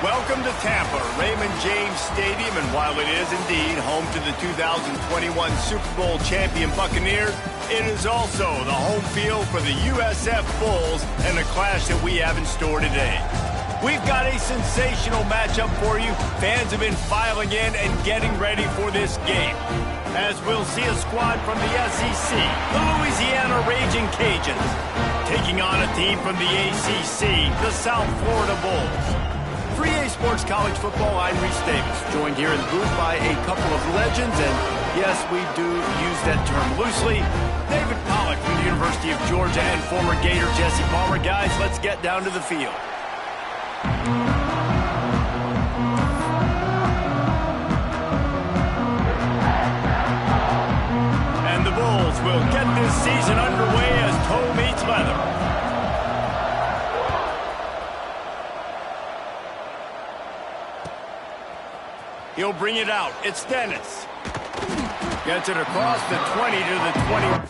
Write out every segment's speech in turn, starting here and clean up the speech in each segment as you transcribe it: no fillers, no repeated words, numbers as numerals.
Welcome to Tampa, Raymond James Stadium, and while it is indeed home to the 2021 Super Bowl champion Buccaneers, it is also the home field for the USF Bulls and the clash that we have in store today. We've got a sensational matchup for you. Fans have been filing in and getting ready for this game, as we'll see a squad from the SEC, the Louisiana Raging Cajuns, taking on a team from the ACC, the South Florida Bulls. For EA Sports College Football, I'm Reese Davis, joined here in the booth by a couple of legends, and yes, we do use that term loosely. David Pollack from the University of Georgia and former Gator Jesse Palmer. Guys, let's get down to the field. And the Bulls will get this season underway as toe meets leather. He'll bring it out. It's Dennis. Gets it across the 20 to the 20.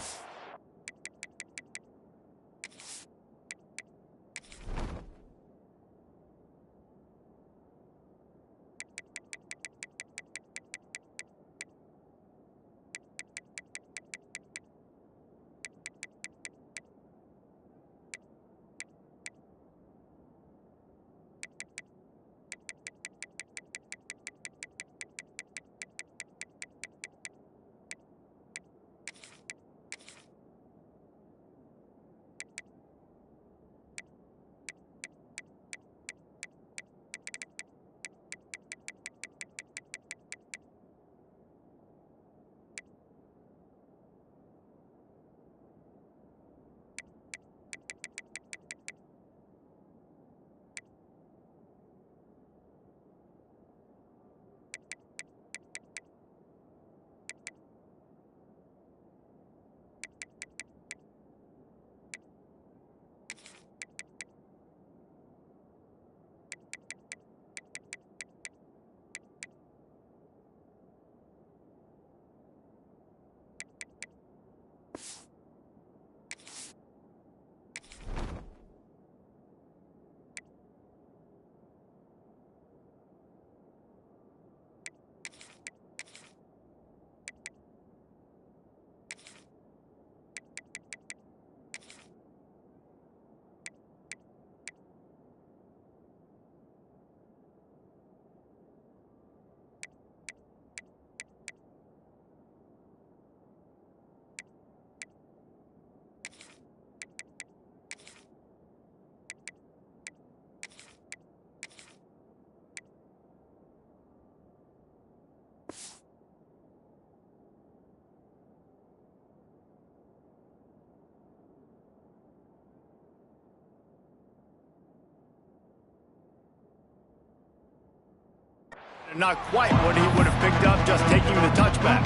Not quite what he would have picked up just taking the touchback.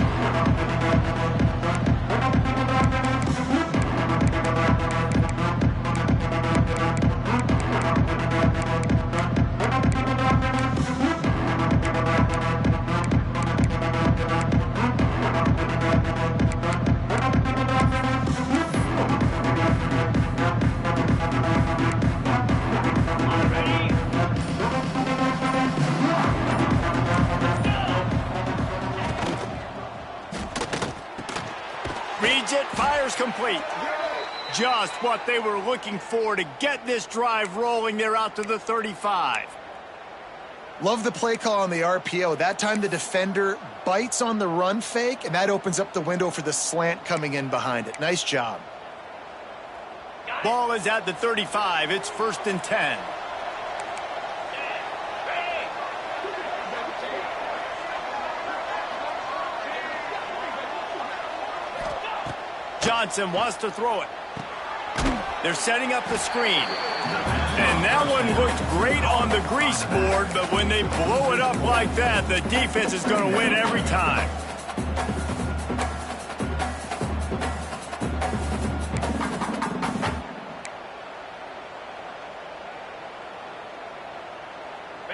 Fires complete. Just what they were looking for to get this drive rolling there out to the 35. Love the play call on the RPO. That time the defender bites on the run fake, and that opens up the window for the slant coming in behind it. Nice job. Ball is at the 35. It's 1st and 10. Johnson wants to throw it. They're setting up the screen. And that one looked great on the grease board, but when they blow it up like that, the defense is going to win every time.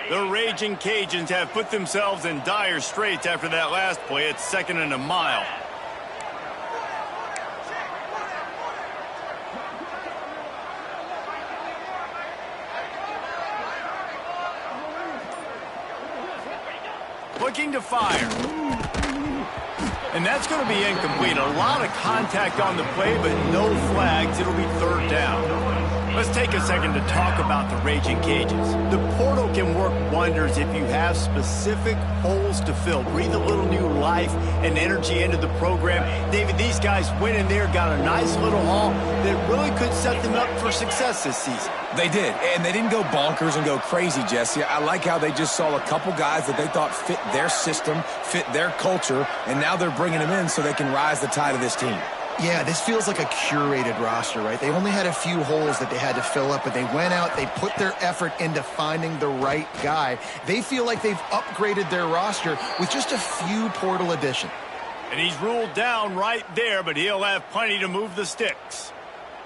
The Raging Cajuns have put themselves in dire straits after that last play. It's 2nd and a mile. looking to fire. And that's going to be incomplete. A lot of contact on the play, but no flags. It'll be third down. Let's take a second to talk about the Raging Cages. The portal can work wonders if you have specific holes to fill. Breathe a little new life and energy into the program. David, these guys went in there, got a nice little haul that really could set them up for success this season. They did, and they didn't go bonkers and go crazy, Jesse. I like how they just saw a couple guys that they thought fit their system, fit their culture, and now they're bringing them in so they can rise the tide of this team. Yeah, this feels like a curated roster, right? They only had a few holes that they had to fill up, but they went out, they put their effort into finding the right guy. They feel like they've upgraded their roster with just a few portal additions. And he's ruled down right there, but he'll have plenty to move the sticks.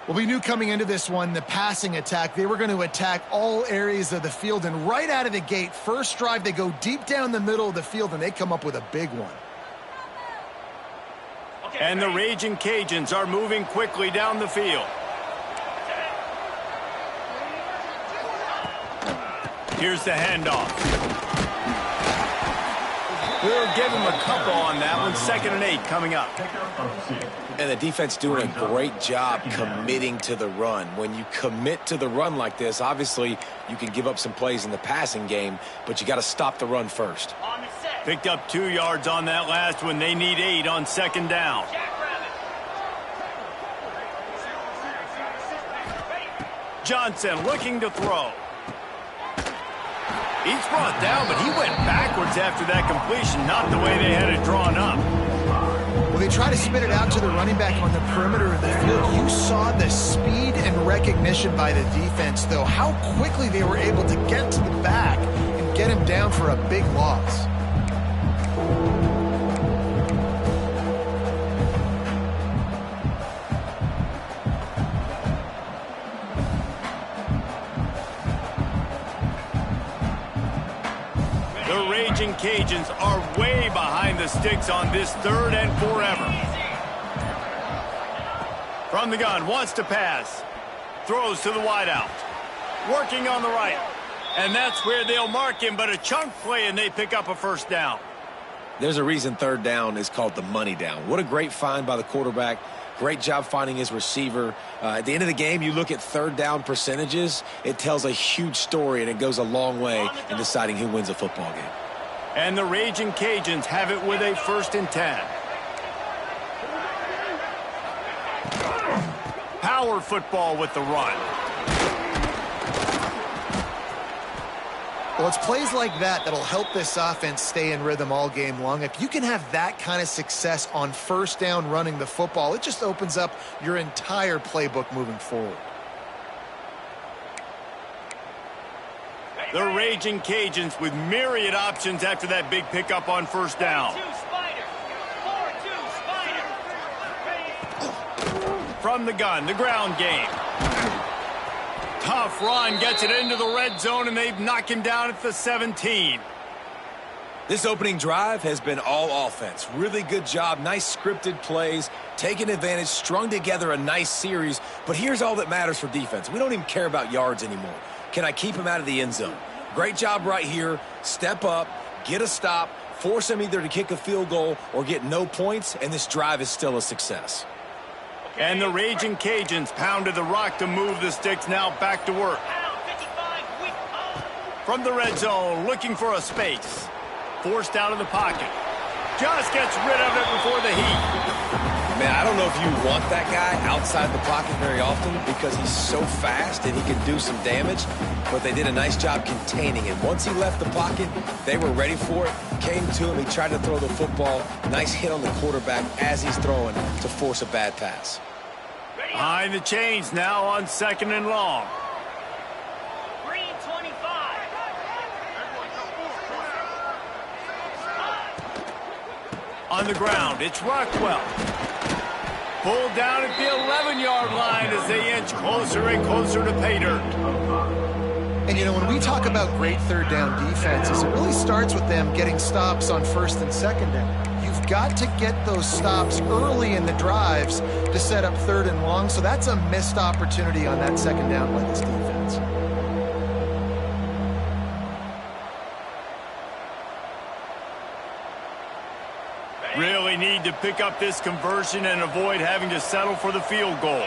Well, we knew coming into this one, the passing attack, they were going to attack all areas of the field, and right out of the gate, first drive, they go deep down the middle of the field, and they come up with a big one. And the Raging Cajuns are moving quickly down the field. Here's the handoff. We'll give him a couple on that one. 2nd and 8 coming up. And the defense doing a great job committing to the run. When you commit to the run like this, obviously you can give up some plays in the passing game, but you got to stop the run first. Picked up 2 yards on that last one. They need 8 on 2nd down. Johnson looking to throw. He's brought down, but he went backwards after that completion, not the way they had it drawn up. Well, they try to spit it out to the running back on the perimeter of the field. You saw the speed and recognition by the defense, though, how quickly they were able to get to the back and get him down for a big loss. The Raging Cajuns are way behind the sticks on this 3rd and forever. From the gun, wants to pass. Throws to the wideout. Working on the right. And that's where they'll mark him, but a chunk play, and they pick up a first down. There's a reason 3rd down is called the money down. What a great find by the quarterback. Great job finding his receiver. At the end of the game, you look at 3rd down percentages. It tells a huge story, and it goes a long way in deciding who wins a football game. And the Raging Cajuns have it with a 1st and 10. Power football with the run. Well, it's plays like that that'll help this offense stay in rhythm all game long. If you can have that kind of success on 1st down running the football, it just opens up your entire playbook moving forward. The Raging Cajuns with myriad options after that big pickup on 1st down. From the gun, the ground game. Tough run, gets it into the red zone, and they've knocked him down at the 17. This opening drive has been all offense. Really good job, nice scripted plays, taking advantage, strung together a nice series. But here's all that matters for defense. We don't even care about yards anymore. Can I keep him out of the end zone? Great job right here. Step up, get a stop, force him either to kick a field goal or get no points, and this drive is still a success. And the Raging Cajuns pounded the rock to move the sticks, now back to work. From the red zone, looking for a space. Forced out of the pocket. Just gets rid of it before the heat. Man, I don't know if you want that guy outside the pocket very often because he's so fast and he can do some damage, but they did a nice job containing him. Once he left the pocket, they were ready for it, came to him, he tried to throw the football. Nice hit on the quarterback as he's throwing to force a bad pass. Behind the chains now on 2nd and long. Green 25. On the ground, it's Rockwell. Pulled down at the 11-yard line as they inch closer and closer to pay dirt. And, you know, when we talk about great 3rd down defenses, it really starts with them getting stops on 1st and 2nd down. You've got to get those stops early in the drives to set up 3rd and long, so that's a missed opportunity on that 2nd down by this defense. really need to pick up this conversion and avoid having to settle for the field goal.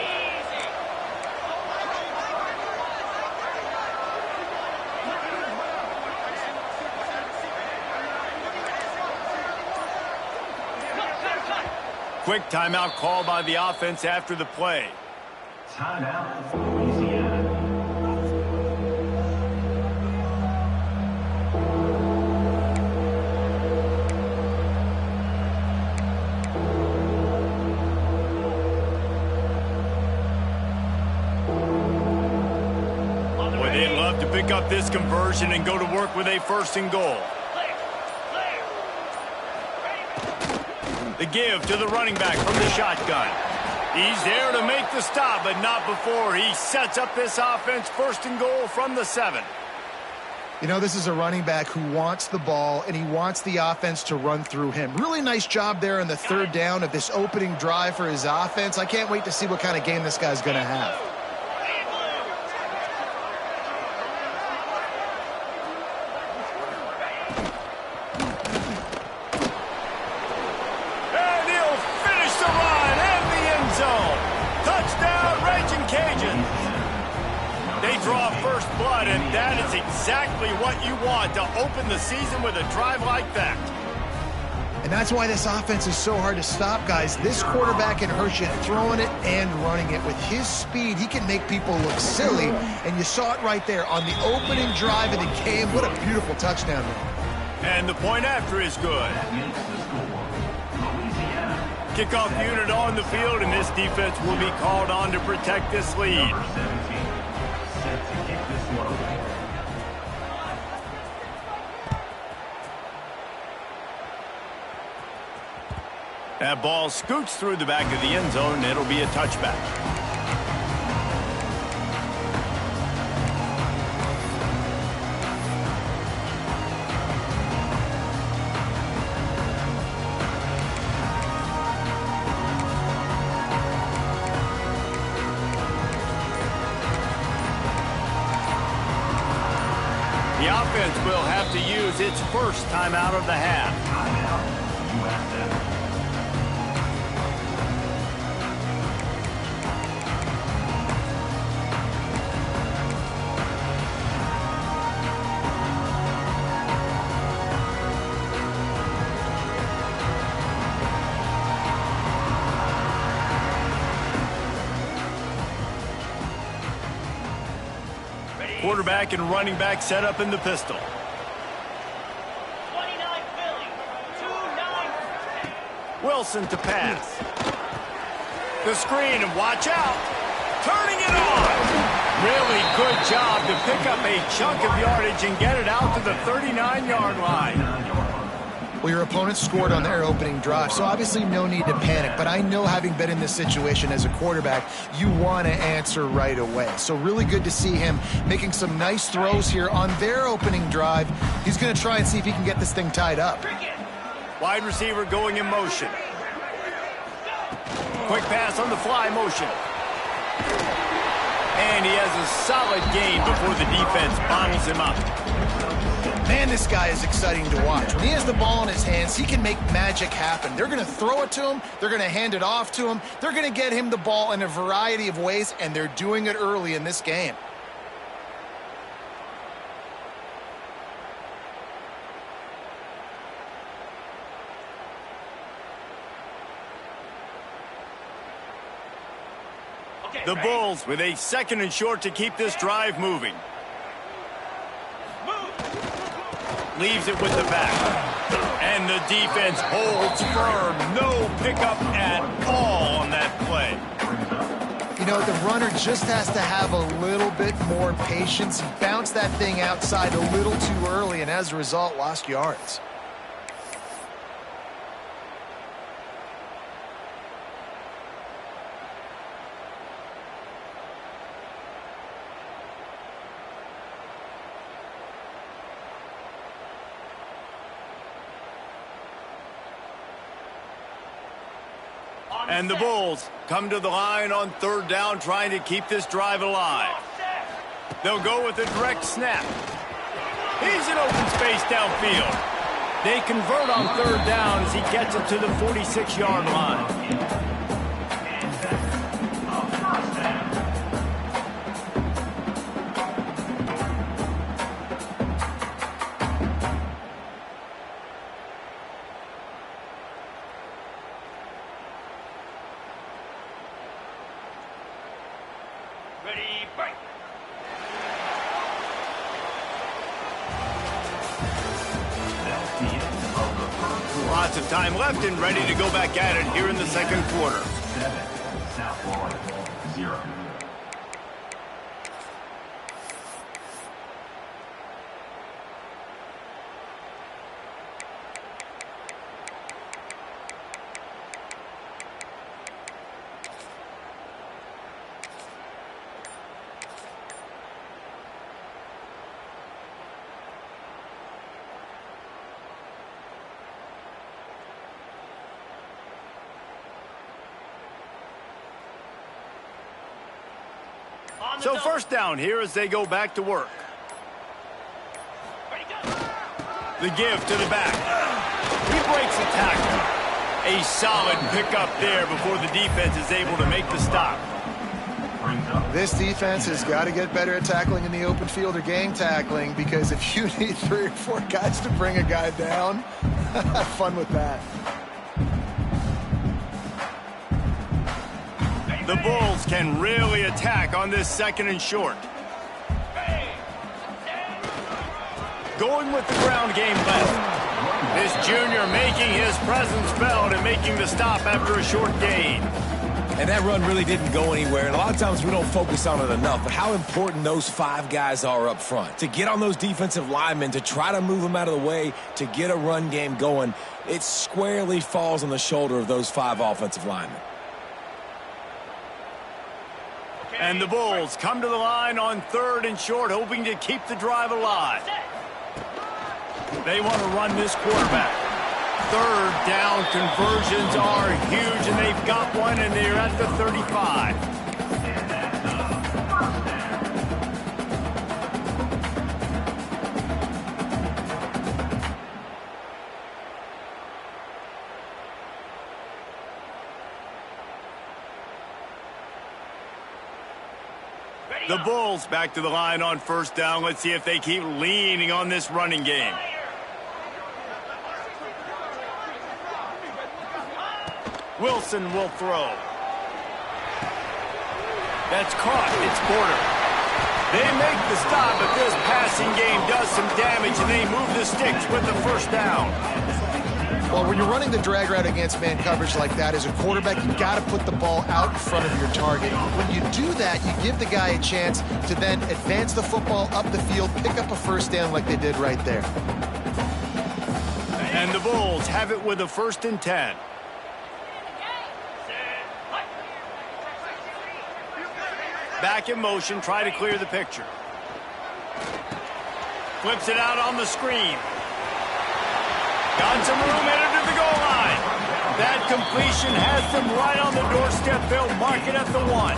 Quick timeout called by the offense after the play. Timeout, Louisiana. Boy, they'd love to pick up this conversion and go to work with a 1st and goal. The give to the running back from the shotgun. He's there to make the stop, but not before he sets up this offense 1st and goal from the 7. You know, this is a running back who wants the ball, and he wants the offense to run through him. Really nice job there on the 3rd down of this opening drive for his offense. I can't wait to see what kind of game this guy's going to have. Draw first blood, and that is exactly what you want to open the season with a drive like that. And that's why this offense is so hard to stop, guys. This quarterback can hurt you throwing it and running it. With his speed, he can make people look silly, and you saw it right there on the opening drive of the game. What a beautiful touchdown there. And the point after is good. Kickoff unit on the field, and this defense will be called on to protect this lead. That ball scoots through the back of the end zone, and it'll be a touchback. The offense will have to use its 1st timeout of the half. Quarterback and running back set up in the pistol. 29 Philly, 2-9. Wilson to pass. The screen, and watch out. Turning it on. Really good job to pick up a chunk of yardage and get it out to the 39-yard line. Well, your opponent scored on their opening drive, so obviously no need to panic. But I know, having been in this situation as a quarterback, you want to answer right away. So really good to see him making some nice throws here on their opening drive. He's going to try and see if he can get this thing tied up. Wide receiver going in motion. Quick pass on the fly motion. And he has a solid gain before the defense bottles him up. Man, this guy is exciting to watch. When he has the ball in his hands, he can make magic happen. They're going to throw it to him. They're going to hand it off to him. They're going to get him the ball in a variety of ways, and they're doing it early in this game. The Bulls with a 2nd and short to keep this drive moving. Leaves it with the back. And the defense holds firm. No pickup at all on that play. You know, the runner just has to have a little bit more patience. He bounced that thing outside a little too early, and as a result, lost yards. And the Bulls come to the line on 3rd down, trying to keep this drive alive. They'll go with a direct snap. He's in open space downfield. They convert on third down as he gets it to the 46-yard line. Ready, break. That's the end of the first Lots of time left and ready to go back at it here in the second quarter. 7, South Florida 0. On the So double. first down here as they go back to work. Ready, go. The give to the back. He breaks the tackle. A solid pickup there before the defense is able to make the stop. Brings up This defense has got to get better at tackling in the open field or gang tackling, because if you need 3 or 4 guys to bring a guy down, have fun with that. The Bulls can really attack on this second and short. Going with the ground game left. This junior making his presence felt and making the stop after a short gain. And that run really didn't go anywhere, and a lot of times we don't focus on it enough, but how important those 5 guys are up front. To get on those defensive linemen, to try to move them out of the way, to get a run game going, it squarely falls on the shoulder of those 5 offensive linemen. And the Bulls come to the line on third and short, hoping to keep the drive alive. They want to run this quarterback. Third down conversions are huge, and they've got one, and they're at the 35. Ready, The go. Bulls back to the line on first down. Let's see if they keep leaning on this running game. Wilson will throw. That's caught. It's Porter. They make the stop, but this passing game does some damage, and they move the sticks with the first down. Well, when you're running the drag route against man coverage like that, as a quarterback, you got to put the ball out in front of your target. When you do that, you give the guy a chance to then advance the football up the field, pick up a first down like they did right there. And the Bulls have it with a 1st and 10. Back in motion, try to clear the picture. Flips it out on the screen. Got some room headed to the goal line. That completion has them right on the doorstep. They'll mark it at the 1.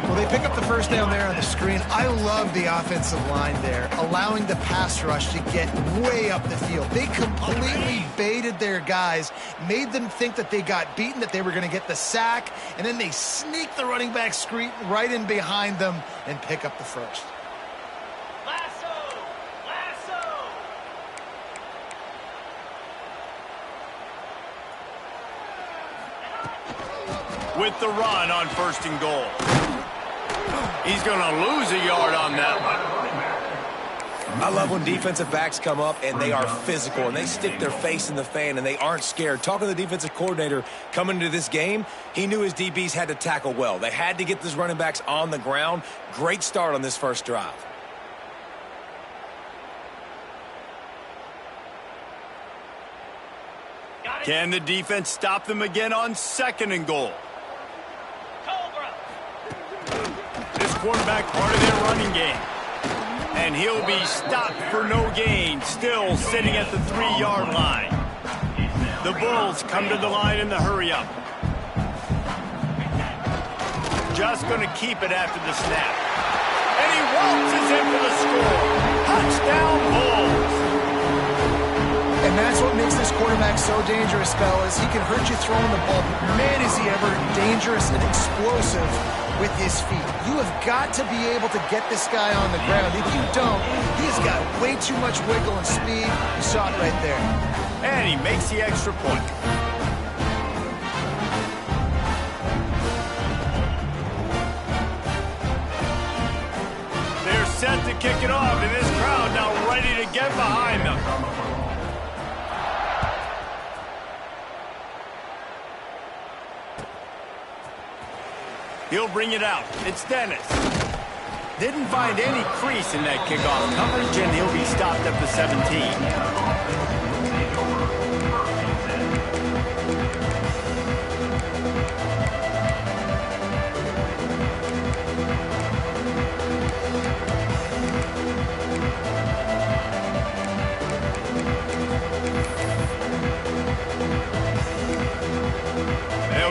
Well, they pick up the first down there on the screen. I love the offensive line there, allowing the pass rush to get way up the field. They completely baited their guys, made them think that they got beaten, that they were going to get the sack, and then they sneak the running back screen right in behind them and pick up the first. Lasso! Lasso! With the run on 1st and goal. He's going to lose a yard on that one. I love when defensive backs come up and they are physical and they stick their face in the fan and they aren't scared. Talking to the defensive coordinator coming into this game, he knew his DBs had to tackle well. They had to get these running backs on the ground. Great start on this first drive. Got it. Can the defense stop them again on 2nd and goal? Cobra! This quarterback part of their running game. And he'll be stopped for no gain, still sitting at the 3-yard line. The Bulls come to the line in the hurry-up. Just going to keep it after the snap. And he waltzes in for the score. Touchdown, Bulls! dangerous, fellas. He can hurt you throwing the ball. Man, is he ever dangerous and explosive with his feet. You have got to be able to get this guy on the ground. If you don't, he's got way too much wiggle and speed. You saw it right there. And he makes the extra point. They're set to kick it off, and this crowd now ready to get behind them. He'll bring it out. It's Dennis. Didn't find any crease in that kickoff coverage, and he'll be stopped at the 17.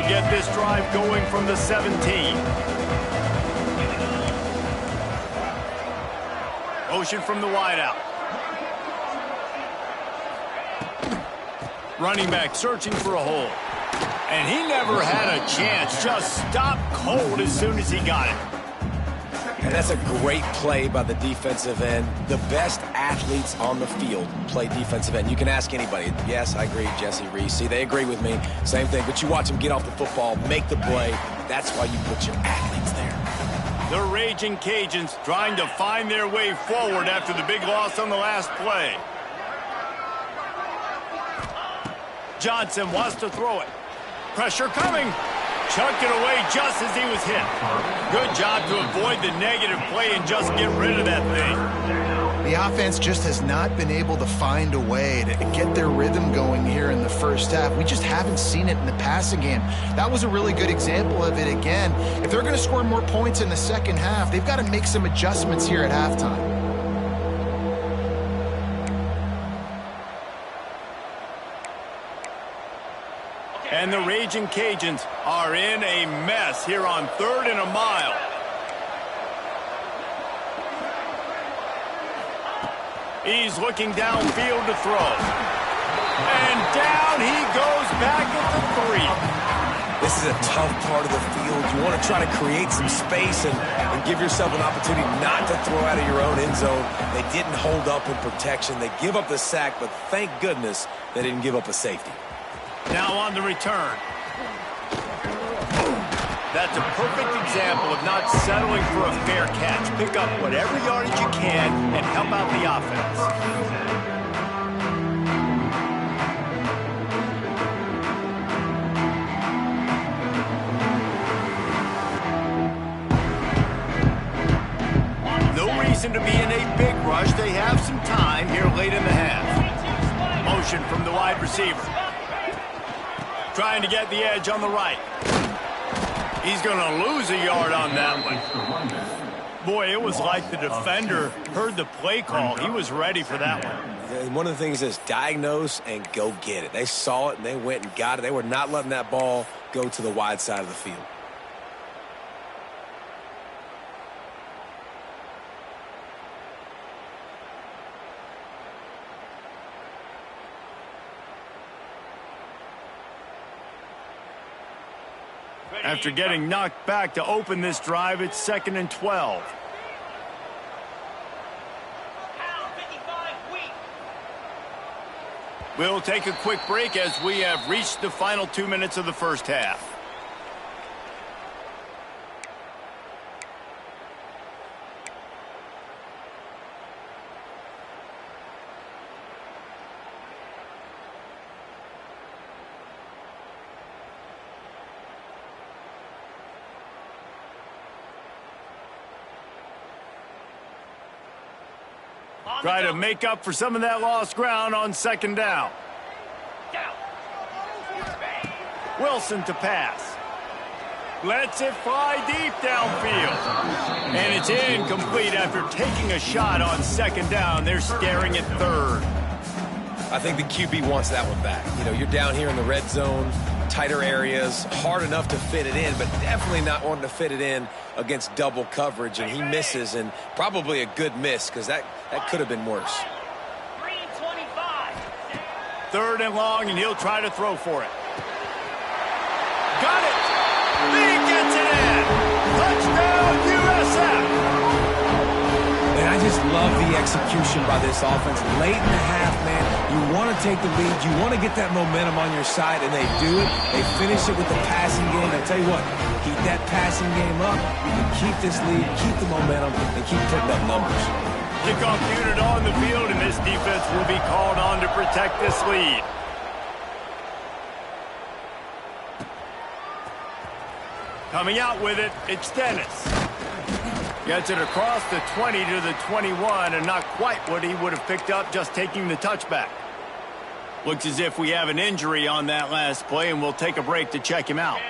Get this drive going from the 17. Motion from the wideout. Running back searching for a hole. And he never had a chance. Just stopped cold as soon as he got it. And that's a great play by the defensive end. The best athletes on the field play defensive end. You can ask anybody. Yes, I agree, Jesse Reese. See, they agree with me. Same thing. But you watch them get off the football, make the play. That's why you put your athletes there. The Raging Cajuns trying to find their way forward after the big loss on the last play. Johnson wants to throw it. Pressure coming. Chucked it away just as he was hit. Good job to avoid the negative play and just get rid of that thing. The offense just has not been able to find a way to get their rhythm going here in the first half. We just haven't seen it in the passing game. That was a really good example of it again. If they're going to score more points in the second half, they've got to make some adjustments here at halftime. And the Raging Cajuns are in a mess here on 3rd and a mile. He's looking downfield to throw. And down he goes back at the 3. This is a tough part of the field. You want to try to create some space and give yourself an opportunity not to throw out of your own end zone. They didn't hold up in protection. They give up the sack, but thank goodness they didn't give up a safety. Now on the return. That's a perfect example of not settling for a fair catch. Pick up whatever yardage you can and help out the offense. No reason to be in a big rush. They have some time here late in the half. Motion from the wide receiver. Trying to get the edge on the right. He's going to lose a yard on that one. Boy, it was like the defender heard the play call. He was ready for that one. And one of the things is diagnose and go get it. They saw it and they went and got it. They were not letting that ball go to the wide side of the field. After getting knocked back to open this drive, it's 2nd and 12. We'll take a quick break as we have reached the final 2 minutes of the first half. Try to make up for some of that lost ground on 2nd down. Wilson to pass. Lets it fly deep downfield. And it's incomplete after taking a shot on 2nd down. They're staring at 3rd. I think the QB wants that one back. You know, you're down here in the red zone, tighter areas, hard enough to fit it in, but definitely not wanting to fit it in against double coverage, and he misses, and probably a good miss because that could have been worse. 3rd and long, and he'll try to throw for it. Got it! He gets it in! Touchdown, USF! And I just love the execution by this offense. Late in the half, man, you want to take the lead. You want to get that momentum on your side, and they do it. They finish it with the passing game. I tell you what, keep that passing game up. You can keep this lead, keep the momentum, and keep putting up numbers. Kickoff unit on the field, and this defense will be called on to protect this lead. Coming out with it, it's Dennis. Gets it across the 20 to the 21, and not quite what he would have picked up just taking the touchback. Looks as if we have an injury on that last play, and we'll take a break to check him out.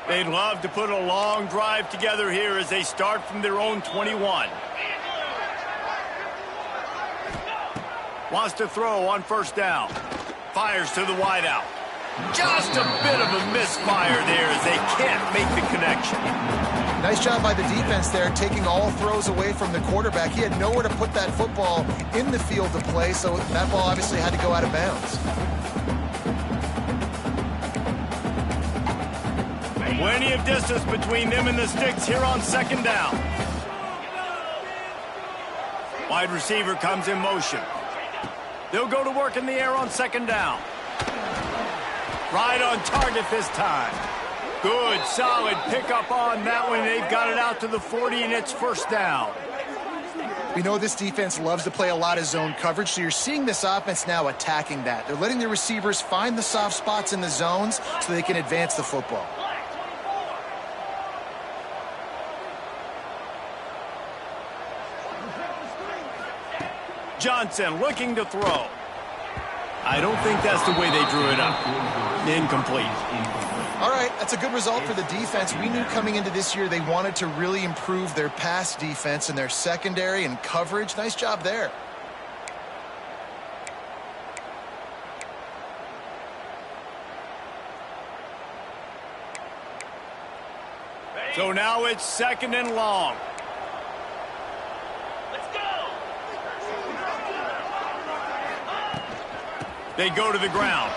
They'd love to put a long drive together here as they start from their own 21. Wants to throw on 1st down. Fires to the wideout. Just a bit of a misfire there as they can't make the connection. Nice job by the defense there, taking all throws away from the quarterback. He had nowhere to put that football in the field to play, so that ball obviously had to go out of bounds. Plenty of distance between them and the sticks here on 2nd down. Wide receiver comes in motion. They'll go to work in the air on 2nd down. Right on target this time. Good, solid pickup on that one. They've got it out to the 40, and it's 1st down. We know this defense loves to play a lot of zone coverage, so you're seeing this offense now attacking that. They're letting the receivers find the soft spots in the zones so they can advance the football. Johnson looking to throw. I don't think that's the way they drew it up. Incomplete. All right, that's a good result for the defense. We knew coming into this year they wanted to really improve their pass defense and their secondary and coverage. Nice job there. So now it's 2nd and long. They go to the ground.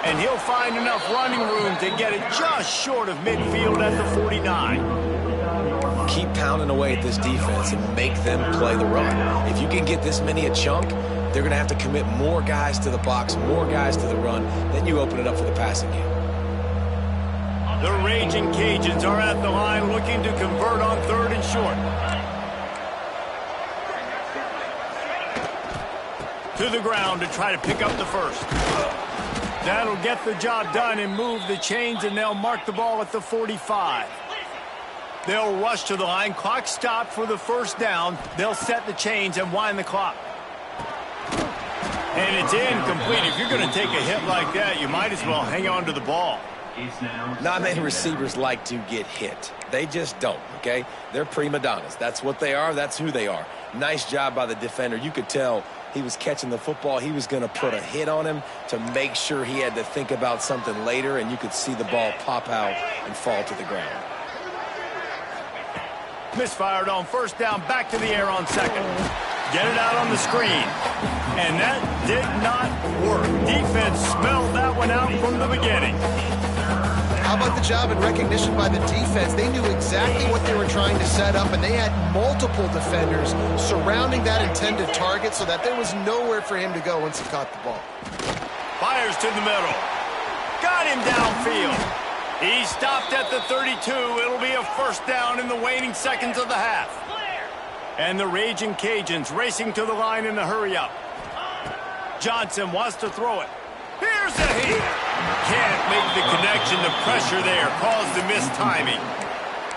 And he'll find enough running room to get it just short of midfield at the 49. Keep pounding away at this defense and make them play the run. If you can get this many a chunk, they're going to have to commit more guys to the box, more guys to the run. Then you open it up for the passing game. The Raging Cajuns are at the line looking to convert on 3rd and short. To the ground to try to pick up the 1st. That'll get the job done and move the chains, and they'll mark the ball at the 45. They'll rush to the line. Clock stopped for the 1st down. They'll set the chains and wind the clock. And it's incomplete. If you're going to take a hit like that, you might as well hang on to the ball. Not many receivers like to get hit. They just don't, okay? They're prima donnas. That's what they are. That's who they are. Nice job by the defender. You could tell he was catching the football. He was going to put a hit on him to make sure he had to think about something later, and you could see the ball pop out and fall to the ground. Misfired on 1st down, back to the air on 2nd. Get it out on the screen. And that did not work. Defense smelled that one out from the beginning. How about the job and recognition by the defense? They knew exactly what they were trying to set up, and they had multiple defenders surrounding that intended target so that there was nowhere for him to go once he caught the ball. Fires to the middle. Got him downfield. He stopped at the 32. It'll be a 1st down in the waning seconds of the half. And the Raging Cajuns racing to the line in the hurry-up. Johnson wants to throw it. Here's a heat. Can't make the connection. The pressure there caused the mistiming.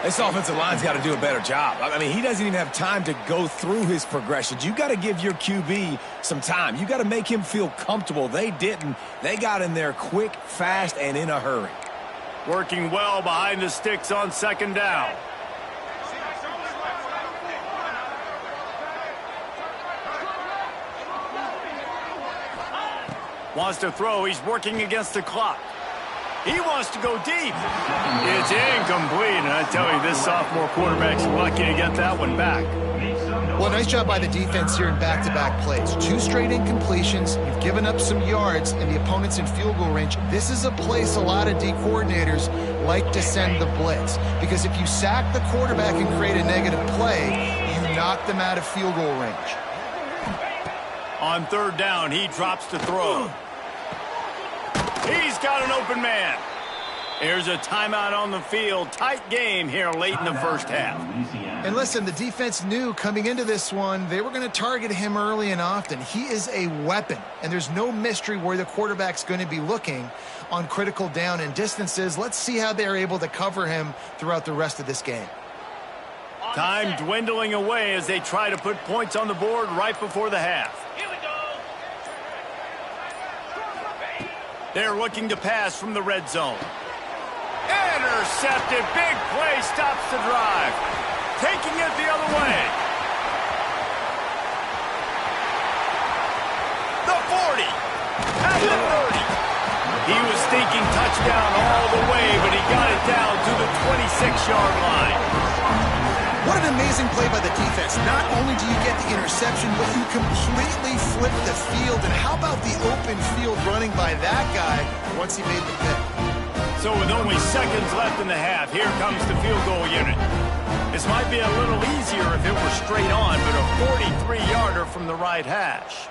This offensive line's got to do a better job. I mean, he doesn't even have time to go through his progressions. You got to give your QB some time. You got to make him feel comfortable. They didn't. They got in there quick, fast, and in a hurry. Working well behind the sticks on 2nd down. Wants to throw. He's working against the clock. He wants to go deep. It's incomplete, and I tell you, this sophomore quarterback's lucky to get that one back. Well, nice job by the defense here in back-to-back plays. 2 straight incompletions. You've given up some yards, and the opponent's in field goal range. This is a place a lot of D coordinators like to send the blitz, because if you sack the quarterback and create a negative play, you knock them out of field goal range. On 3rd down, he drops to throw. He's got an open man. Here's a timeout on the field. Tight game here late in the first half. And listen, the defense knew coming into this one, they were going to target him early and often. He is a weapon, and there's no mystery where the quarterback's going to be looking on critical down and distances. Let's see how they're able to cover him throughout the rest of this game. Time dwindling away as they try to put points on the board right before the half. Here we go. They're looking to pass from the red zone. Intercepted. Big play stops the drive. Taking it the other way. The 40. At the 30. He was thinking touchdown all the way, but he got it down to the 26-yard line. What an amazing play by the defense. Not only do you get the interception, but you completely flip the field. And how about the open field running by that guy once he made the pick? So with only seconds left in the half, here comes the field goal unit. This might be a little easier if it were straight on, but a 43-yarder from the right hash.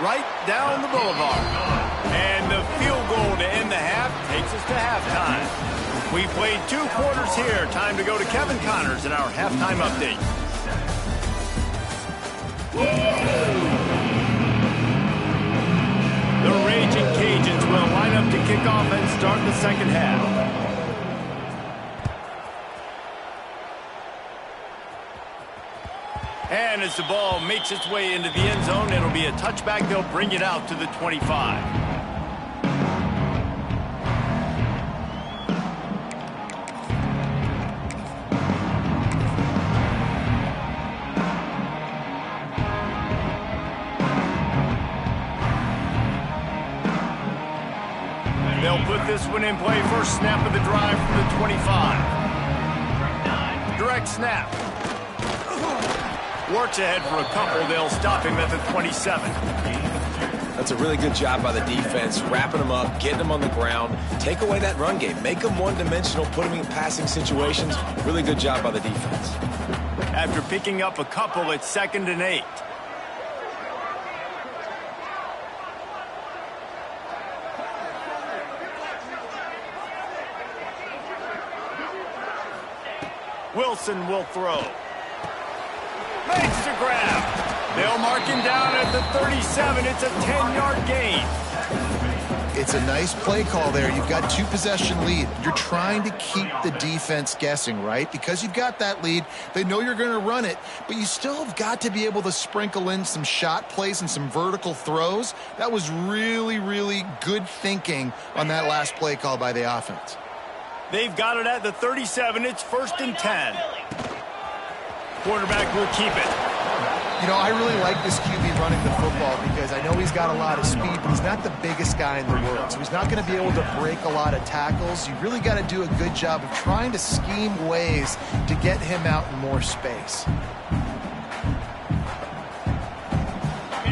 Right down the boulevard. And the field goal to end the half takes us to halftime. We played 2 quarters here. Time to go to Kevin Connors in our halftime update. The Raging Cajuns will line up to kick off and start the second half. And as the ball makes its way into the end zone, it'll be a touchback. They'll bring it out to the 25. They'll put this one in play. First snap of the drive from the 25. Direct snap. Works ahead for a couple. They'll stop him at the 27. That's a really good job by the defense, wrapping them up, getting them on the ground. Take away that run game. Make them one-dimensional, put them in passing situations. Really good job by the defense. After picking up a couple, it's 2nd and 8. Wilson will throw. Makes the grab. They'll mark him down at the 37. It's a 10-yard gain. It's a nice play call there. You've got 2-possession lead. You're trying to keep the defense guessing, right? Because you've got that lead, they know you're going to run it, but you still have got to be able to sprinkle in some shot plays and some vertical throws. That was really, really good thinking on that last play call by the offense. They've got it at the 37. It's 1st and 10. Quarterback will keep it. You know, I really like this QB running the football because I know he's got a lot of speed, but he's not the biggest guy in the world. So he's not going to be able to break a lot of tackles. You really got to do a good job of trying to scheme ways to get him out in more space.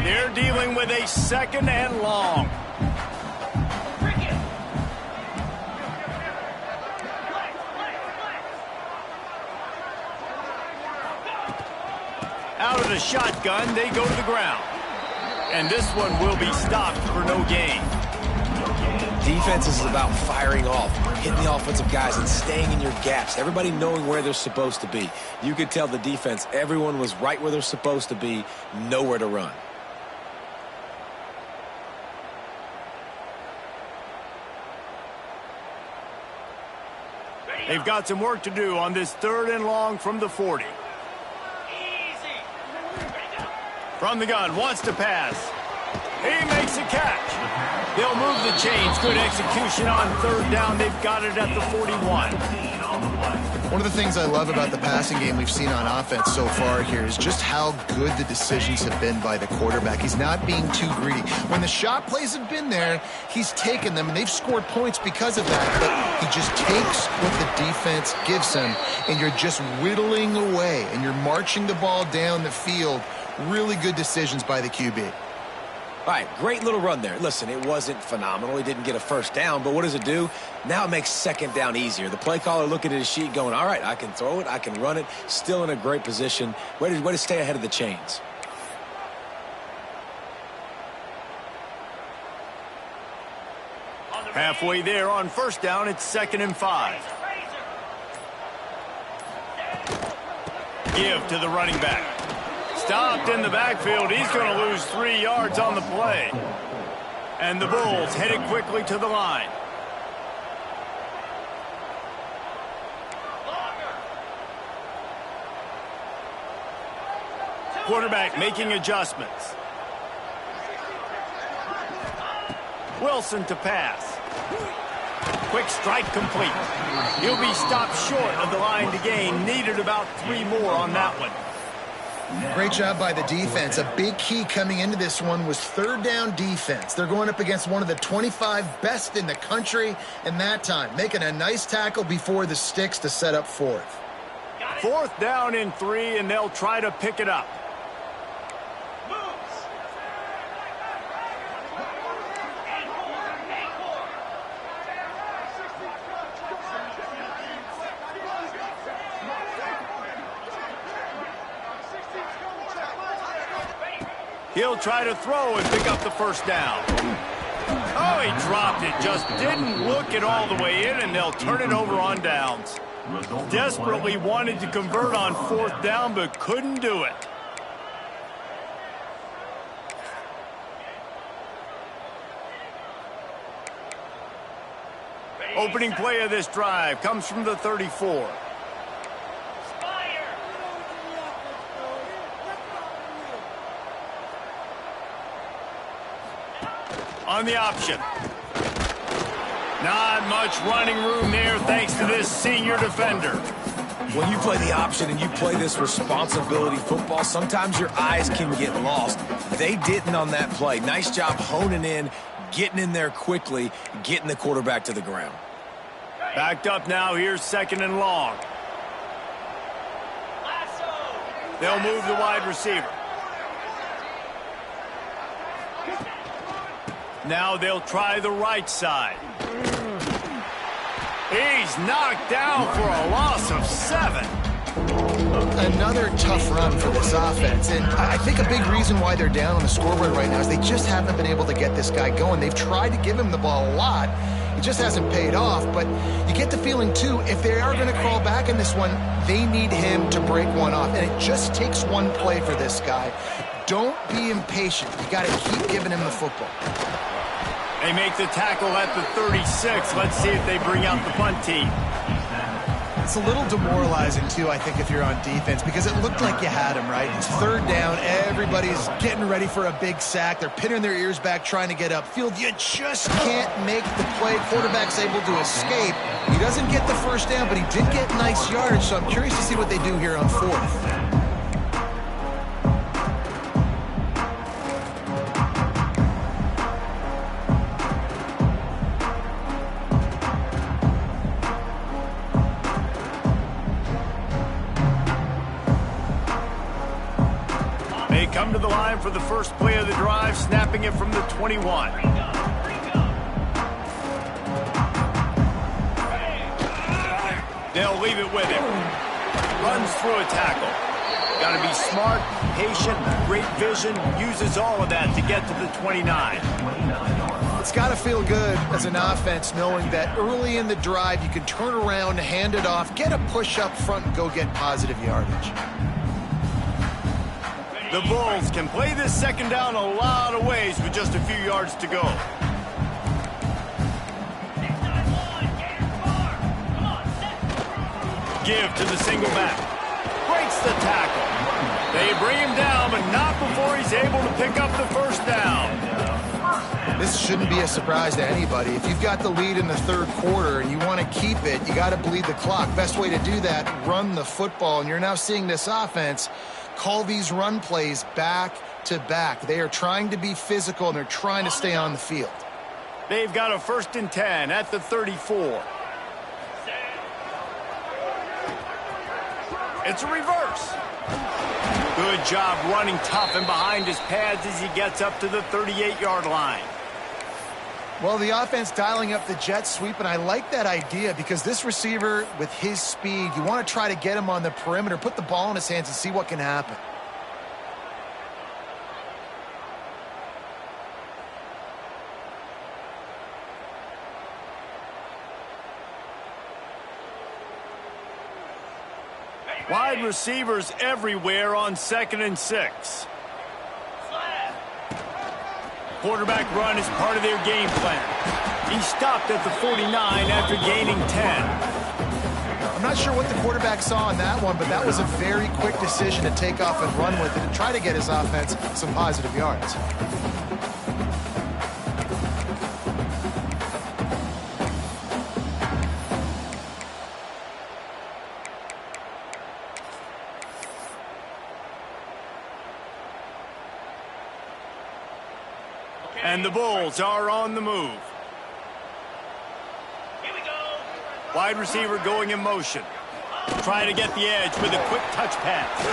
They're dealing with a 2nd and long. Out of the shotgun, they go to the ground. And this one will be stopped for no gain. Defense is about firing off, hitting the offensive guys and staying in your gaps. Everybody knowing where they're supposed to be. You could tell the defense, everyone was right where they're supposed to be, nowhere to run. They've got some work to do on this 3rd and long from the 40. From the gun, wants to pass. He makes makes the catch. They'll move the chains. Good execution on third down. They've got it at the 41. One of the things I love about the passing game we've seen on offense so far here is just how good the decisions have been by the quarterback. He's not being too greedy. When the shot plays have been there, he's taken them, and they've scored points because of that. But he just takes what the defense gives him, and you're just whittling away, and you're marching the ball down the field. Really good decisions by the QB. All right, great little run there. Listen, it wasn't phenomenal. He didn't get a first down, but what does it do? Now it makes second down easier. The play caller looking at his sheet going, all right, I can throw it, I can run it. Still in a great position. Way to stay ahead of the chains. Halfway there on first down, it's 2nd and 5. Give to the running back. Stopped in the backfield. He's going to lose 3 yards on the play. And the Bulls headed quickly to the line. Quarterback making adjustments. Wilson to pass. Quick strike complete. He'll be stopped short of the line to gain. Needed about 3 more on that one. Great job by the defense. A big key coming into this one was third down defense. They're going up against one of the 25 best in the country in that time, making a nice tackle before the sticks to set up fourth. 4th down and 3, and they'll try to pick it up. He'll try to throw and pick up the first down. Oh, he dropped it. Just didn't look it all the way in, and they'll turn it over on downs. Desperately wanted to convert on 4th down, but couldn't do it. Opening play of this drive comes from the 34. On the option. Not much running room there thanks to this senior defender. When you play the option and you play this responsibility football, sometimes your eyes can get lost. They didn't on that play. Nice job honing in, getting in there quickly, getting the quarterback to the ground. Backed up now. Here's 2nd and long. They'll move the wide receiver. Now they'll try the right side. He's knocked down for a loss of 7. Another tough run for this offense, and I think a big reason why they're down on the scoreboard right now is they just haven't been able to get this guy going. They've tried to give him the ball a lot. It just hasn't paid off, but you get the feeling, too, if they are going to crawl back in this one, they need him to break one off, and it just takes one play for this guy. Don't be impatient. You got to keep giving him the football. They make the tackle at the 36. Let's see if they bring out the punt team. It's a little demoralizing, too, I think, if you're on defense, because it looked like you had him, right? It's 3rd down. Everybody's getting ready for a big sack. They're pinning their ears back, trying to get upfield. You just can't make the play. Quarterback's able to escape. He doesn't get the first down, but he did get nice yardage, so I'm curious to see what they do here on 4th. Come to the line for the first play of the drive, snapping it from the 21. They'll leave it with him. Runs through a tackle. Got to be smart, patient, great vision, uses all of that to get to the 29. It's got to feel good as an offense knowing that early in the drive you can turn around, hand it off, get a push up front, and go get positive yardage. The Bulls can play this 2nd down a lot of ways with just a few yards to go. Give to the single back. Breaks the tackle. They bring him down, but not before he's able to pick up the first down. This shouldn't be a surprise to anybody. If you've got the lead in the third quarter and you want to keep it, you got to bleed the clock. Best way to do that, run the football. And you're now seeing this offense call these run plays back to back. They are trying to be physical, and they're trying to stay on the field. They've got a 1st and 10 at the 34. It's a reverse. Good job running tough and behind his pads as he gets up to the 38-yard line. Well, the offense dialing up the jet sweep, and I like that idea because this receiver, with his speed, you want to try to get him on the perimeter, put the ball in his hands and see what can happen. Wide receivers everywhere on 2nd and 6. Quarterback run is part of their game plan. He stopped at the 49 after gaining 10. I'm not sure what the quarterback saw on that one, but that was a very quick decision to take off and run with it and try to get his offense some positive yards. And the Bulls are on the move. Here we go. Wide receiver going in motion. Trying to get the edge with a quick touch pass.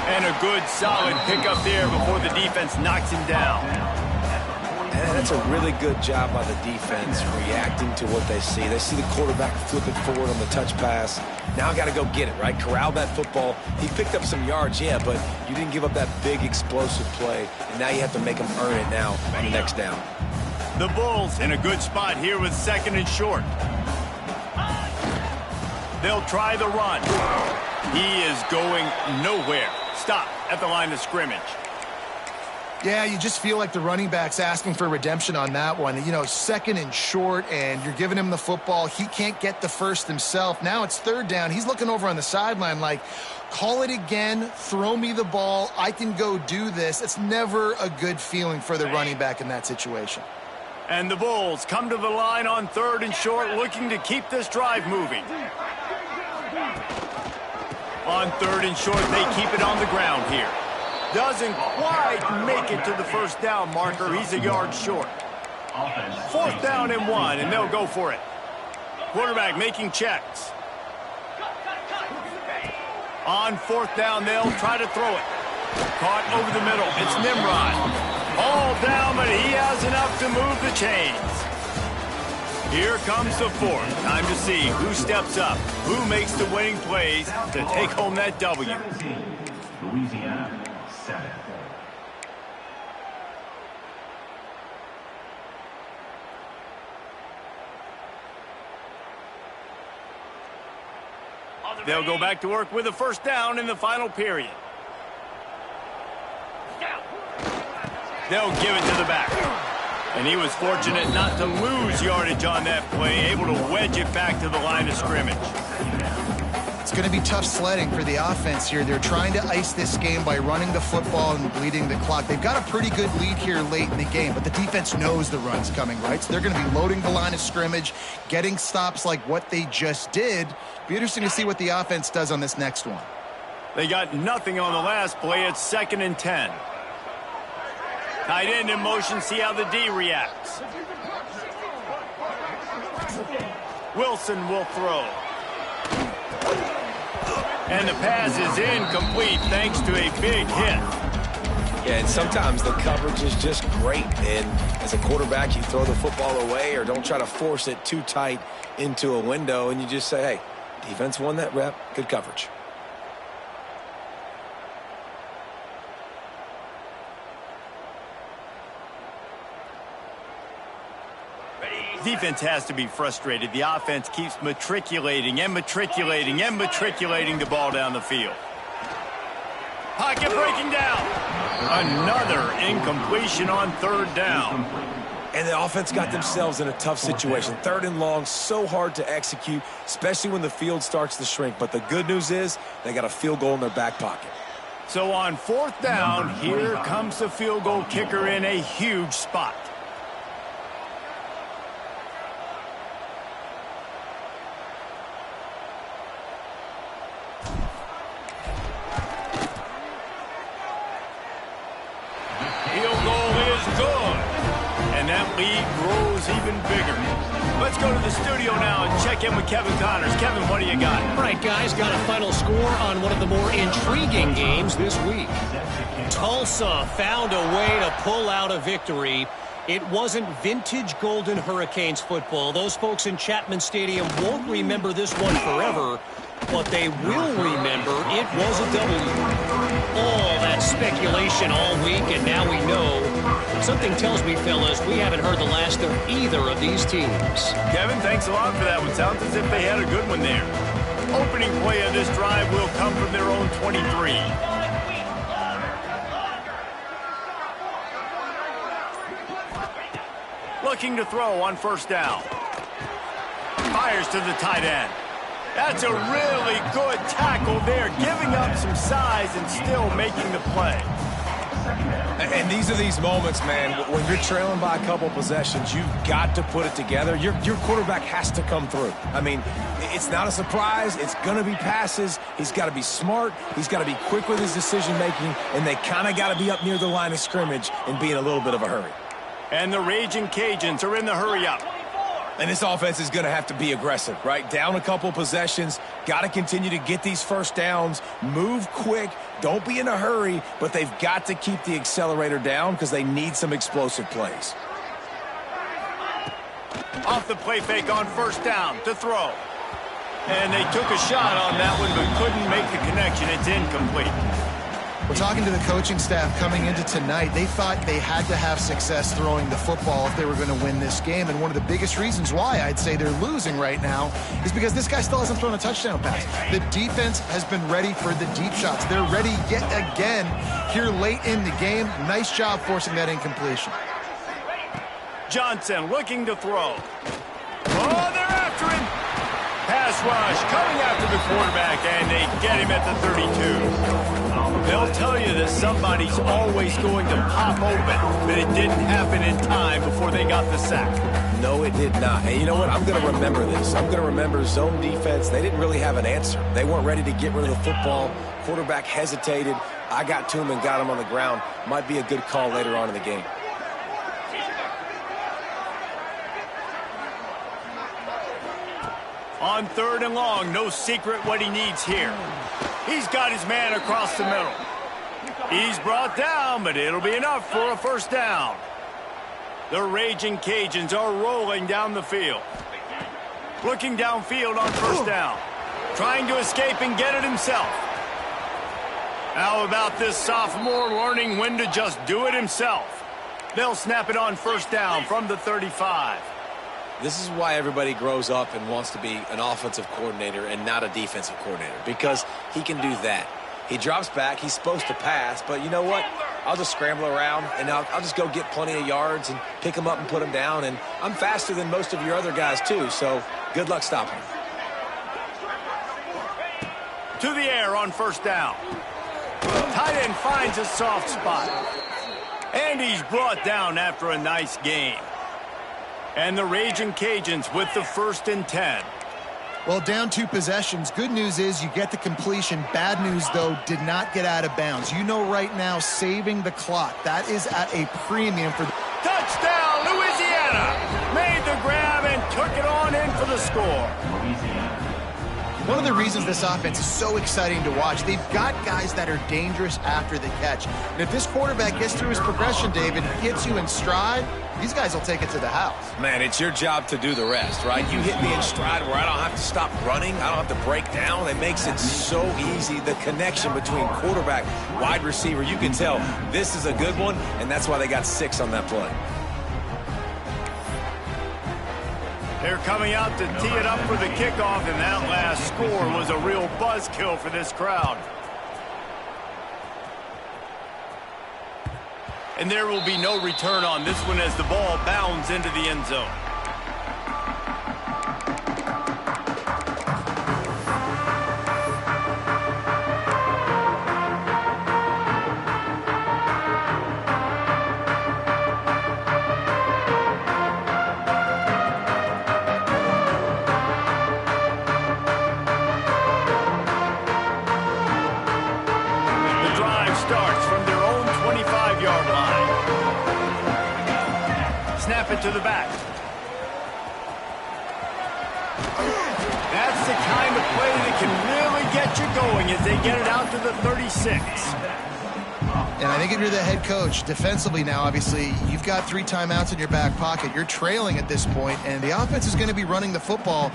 And a good solid pickup there before the defense knocks him down. And that's a really good job by the defense reacting to what they see. They see the quarterback flip it forward on the touch pass. Now got to go get it, right? Corral that football. He picked up some yards, yeah, but you didn't give up that big explosive play. And now you have to make them earn it now on the next down. The Bulls in a good spot here with 2nd and short. They'll try the run. He is going nowhere. Stop at the line of scrimmage. Yeah, you just feel like the running back's asking for redemption on that one. You know, 2nd and short, and you're giving him the football. He can't get the first himself. Now it's 3rd down. He's looking over on the sideline like, call it again, throw me the ball, I can go do this. It's never a good feeling for the running back in that situation. And the Bulls come to the line on 3rd and short, looking to keep this drive moving. On 3rd and short, they keep it on the ground here. Doesn't quite make it to the 1st down marker. He's a yard short. 4th down and 1, and they'll go for it. Quarterback making checks. On 4th down, they'll try to throw it. Caught over the middle. It's Nimrod. All down, but he has enough to move the chains. Here comes the 4th. Time to see who steps up, who makes the winning plays to take home that W. Louisiana 7. They'll go back to work with a 1st down in the final period. They'll give it to the back. And he was fortunate not to lose yardage on that play, able to wedge it back to the line of scrimmage. It's going to be tough sledding for the offense here. They're trying to ice this game by running the football and bleeding the clock. They've got a pretty good lead here late in the game, but the defense knows the run's coming, right? So they're going to be loading the line of scrimmage, getting stops like what they just did. Be interesting to see what the offense does on this next one. They got nothing on the last play. It's 2nd and 10. Tight end in motion, see how the D reacts. Wilson will throw. And the pass is incomplete thanks to a big hit. Yeah, and sometimes the coverage is just great. And as a quarterback, you throw the football away or don't try to force it too tight into a window. And you just say, hey, defense won that rep. Good coverage. Defense has to be frustrated. The offense keeps matriculating and matriculating and matriculating the ball down the field. Pocket breaking down. Another incompletion on 3rd down. And the offense got themselves in a tough situation. 3rd and long, so hard to execute, especially when the field starts to shrink. But the good news is they got a field goal in their back pocket. So on 4th down, here comes the field goal kicker in a huge spot. lead grows even bigger. Let's go to the studio now and check in with Kevin Connors. Kevin, what do you got? All right, guys, got a final score on one of the more intriguing games this week. Tulsa found a way to pull out a victory. It wasn't vintage Golden Hurricanes football. Those folks in Chapman Stadium won't remember this one forever, but they will remember it was a W. All that speculation all week, and now we know. Something tells me, fellas, we haven't heard the last of either of these teams. Kevin, thanks a lot for that one. Sounds as if they had a good one there. Opening play of this drive will come from their own 23. Looking to throw on first down. Fires to the tight end. That's a really good tackle there, giving up some size and still making the play. And these are these moments, man, when you're trailing by a couple possessions, you've got to put it together. Your quarterback has to come through. I mean, it's not a surprise. It's going to be passes. He's got to be smart. He's got to be quick with his decision-making, and they kind of got to be up near the line of scrimmage and be in a little bit of a hurry. And the Raging Cajuns are in the hurry-up. And this offense is going to have to be aggressive, right? Down a couple possessions, got to continue to get these first downs, move quick, don't be in a hurry, but they've got to keep the accelerator down because they need some explosive plays. Off the play fake on first down to throw. And they took a shot on that one but couldn't make the connection. It's incomplete. We're talking to the coaching staff coming into tonight. They thought they had to have success throwing the football if they were going to win this game. And one of the biggest reasons why I'd say they're losing right now is because this guy still hasn't thrown a touchdown pass. The defense has been ready for the deep shots. They're ready yet again here late in the game. Nice job forcing that incompletion. Johnson looking to throw. Oh, they're after him. Pass rush coming after the quarterback, and they get him at the 32. They'll tell you that somebody's always going to pop open, but it didn't happen in time before they got the sack. No, it did not. And you know what? I'm going to remember this. I'm going to remember zone defense. They didn't really have an answer. They weren't ready to get rid of the football. Quarterback hesitated. I got to him and got him on the ground. Might be a good call later on in the game. On third and long, no secret what he needs here. He's got his man across the middle. He's brought down, but it'll be enough for a first down. The Raging Cajuns are rolling down the field. Looking downfield on first down. Trying to escape and get it himself. How about this sophomore learning when to just do it himself? They'll snap it on first down from the 35. This is why everybody grows up and wants to be an offensive coordinator and not a defensive coordinator, because he can do that. He drops back. He's supposed to pass, but you know what? I'll just scramble around, and I'll just go get plenty of yards and pick them up and put them down, and I'm faster than most of your other guys, too, so good luck stopping him. To the air on first down. Tight end finds a soft spot. And he's brought down after a nice gain. And the Raging Cajuns with the 1st and 10. Well, down 2 possessions. Good news is you get the completion. Bad news, though, did not get out of bounds. You know right now, saving the clock. That is at a premium for... Touchdown, Louisiana! Made the grab and took it on in for the score. One of the reasons this offense is so exciting to watch, they've got guys that are dangerous after the catch. And if this quarterback gets through his progression, David, gets you in stride, these guys will take it to the house. Man, it's your job to do the rest, right? You hit me in stride where I don't have to stop running. I don't have to break down. It makes it so easy. The connection between quarterback, wide receiver, you can tell this is a good one, and that's why they got 6 on that play. They're coming out to tee it up for the kickoff, and that last score was a real buzzkill for this crowd. And there will be no return on this one as the ball bounds into the end zone. to the back. That's the kind of play that can really get you going as they get it out to the 36. And I think if you're the head coach, defensively now, obviously, you've got 3 timeouts in your back pocket. You're trailing at this point, and the offense is going to be running the football,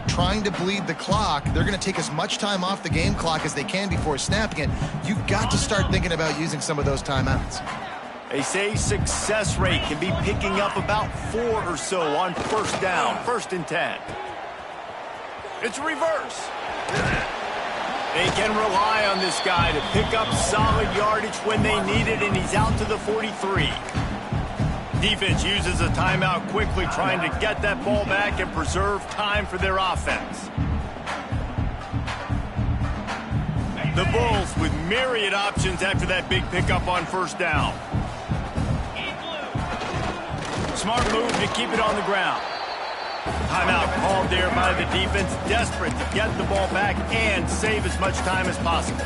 trying to bleed the clock. They're going to take as much time off the game clock as they can before snapping it. You've got to start thinking about using some of those timeouts. They say success rate can be picking up about 4 or so on first down, 1st and 10. It's reverse. They can rely on this guy to pick up solid yardage when they need it, and he's out to the 43. Defense uses a timeout quickly, trying to get that ball back and preserve time for their offense. The Bulls with myriad options after that big pickup on first down. Smart move to keep it on the ground. Timeout called there by the defense, desperate to get the ball back and save as much time as possible.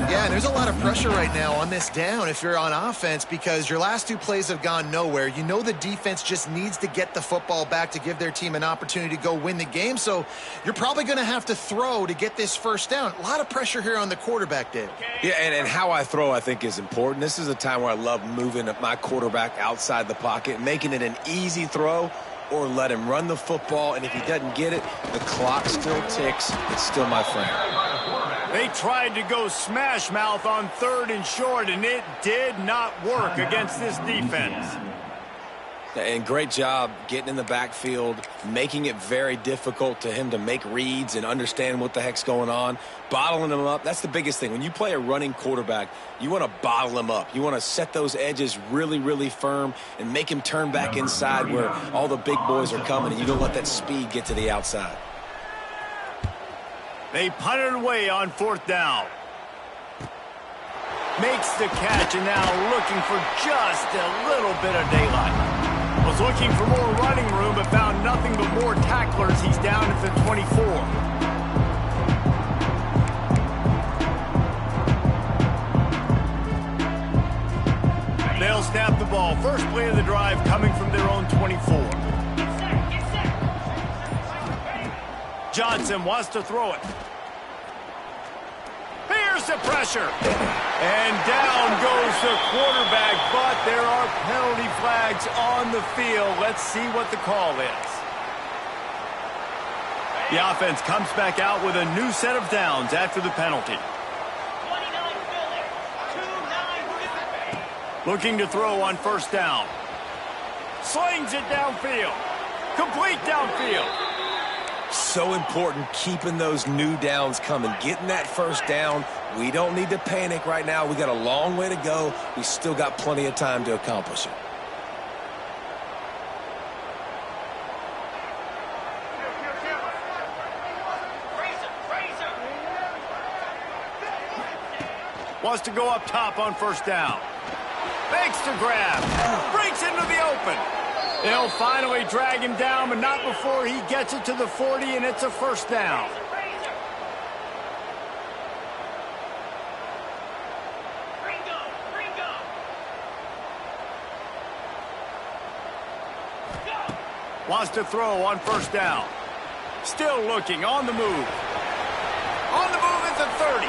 Yeah, and there's a lot of pressure right now on this down if you're on offense because your last 2 plays have gone nowhere. You know the defense just needs to get the football back to give their team an opportunity to go win the game, so you're probably going to have to throw to get this first down. A lot of pressure here on the quarterback, Dave. Yeah, and how I throw, I think, is important. This is a time where I love moving my quarterback outside the pocket, making it an easy throw, or let him run the football, and if he doesn't get it, the clock still ticks. It's still my friend. They tried to go smash mouth on 3rd and short, and it did not work against this defense. And great job getting in the backfield, making it very difficult to him to make reads and understand what the heck's going on, bottling him up. That's the biggest thing. When you play a running quarterback, you want to bottle him up. You want to set those edges really, really firm and make him turn back inside where all the big boys are coming, and you don't let that speed get to the outside. They punt it away on 4th down. Makes the catch, and now looking for just a little bit of daylight. Was looking for more running room, but found nothing but more tacklers. He's down at the 24. They'll snap the ball. First play of the drive coming from their own 24. Johnson wants to throw it. Here's the pressure. And down goes the quarterback, but there are penalty flags on the field. Let's see what the call is. The offense comes back out with a new set of downs after the penalty. 29 Philly, 2-9 Looking to throw on first down. Slings it downfield. Complete downfield. So important keeping those new downs coming, getting that first down. We don't need to panic right now. We got a long way to go. We still got plenty of time to accomplish it. Wants to go up top on first down. Makes the grab. Breaks into the open. They'll finally drag him down, but not before he gets it to the 40, and it's a first down. Wants to throw on first down. Still looking, on the move. On the move at the 30.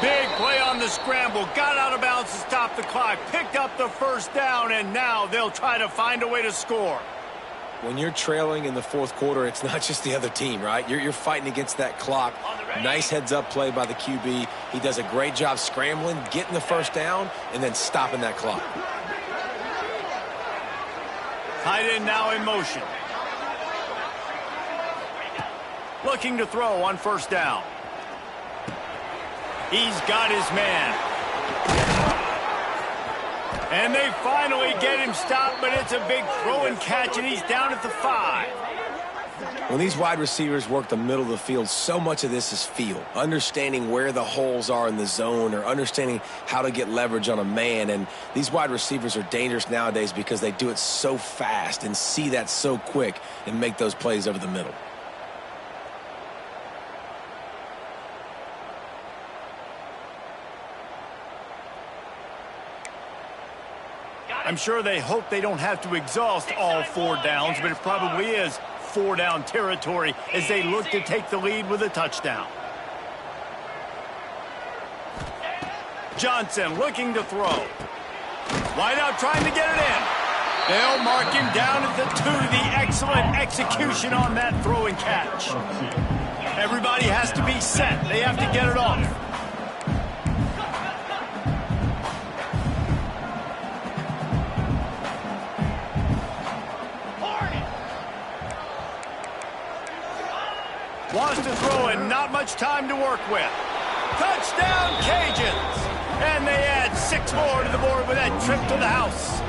Big play on the scramble. Got out of bounds to stop the clock. Picked up the first down, and now they'll try to find a way to score. When you're trailing in the 4th quarter, it's not just the other team, right? You're fighting against that clock. Nice heads-up play by the QB. He does a great job scrambling, getting the first down, and then stopping that clock. Tight end now in motion. Looking to throw on first down. He's got his man. And they finally get him stopped, but it's a big throw and catch, and he's down at the 5. When these wide receivers work the middle of the field, so much of this is feel. Understanding where the holes are in the zone or understanding how to get leverage on a man. And these wide receivers are dangerous nowadays because they do it so fast and see that so quick and make those plays over the middle. I'm sure they hope they don't have to exhaust all 4 downs, but it probably is 4-down territory as they look to take the lead with a touchdown. Johnson looking to throw. Wide out trying to get it in. They'll mark him down at the 2. The excellent execution on that throw and catch. Everybody has to be set. They have to get it off. Wants to throw and not much time to work with. Touchdown, Cajuns! And they add 6 more to the board with that trip to the house.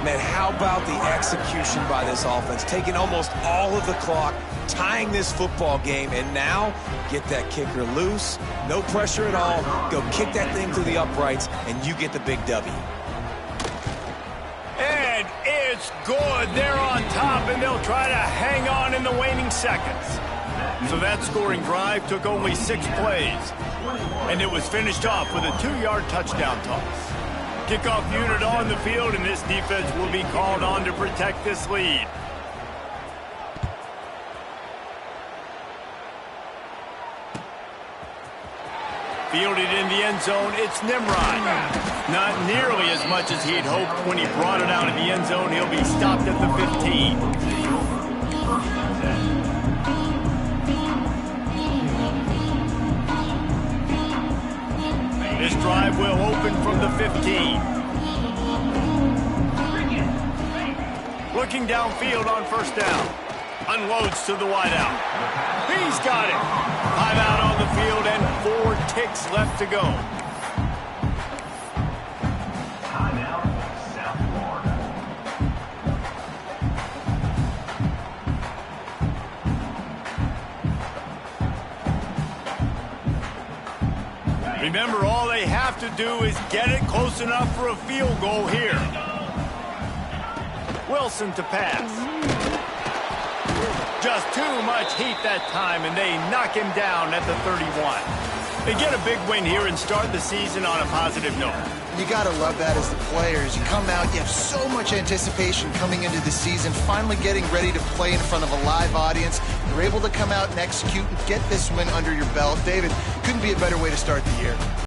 Man, how about the execution by this offense? Taking almost all of the clock, tying this football game, and now get that kicker loose. No pressure at all. Go kick that thing through the uprights, and you get the big W. And it's good. They're on top, and they'll try to hang on in the waning seconds. So that scoring drive took only 6 plays. And it was finished off with a 2-yard touchdown toss. Kickoff unit on the field, and this defense will be called on to protect this lead. Fielded in the end zone, it's Nimrod. Not nearly as much as he'd hoped when he brought it out of the end zone. He'll be stopped at the 15. This drive will open from the 15. Looking downfield on first down. Unloads to the wideout. He's got it. 5 out on the field and 4 ticks left to go. Timeout, South Florida. Remember, all they have to do is get it close enough for a field goal here. Wilson to pass. Just too much heat that time, and they knock him down at the 31. They get a big win here and start the season on a positive note. You got to love that as the players. You come out, you have so much anticipation coming into the season, finally getting ready to play in front of a live audience. You're able to come out and execute and get this win under your belt. David, couldn't be a better way to start the year.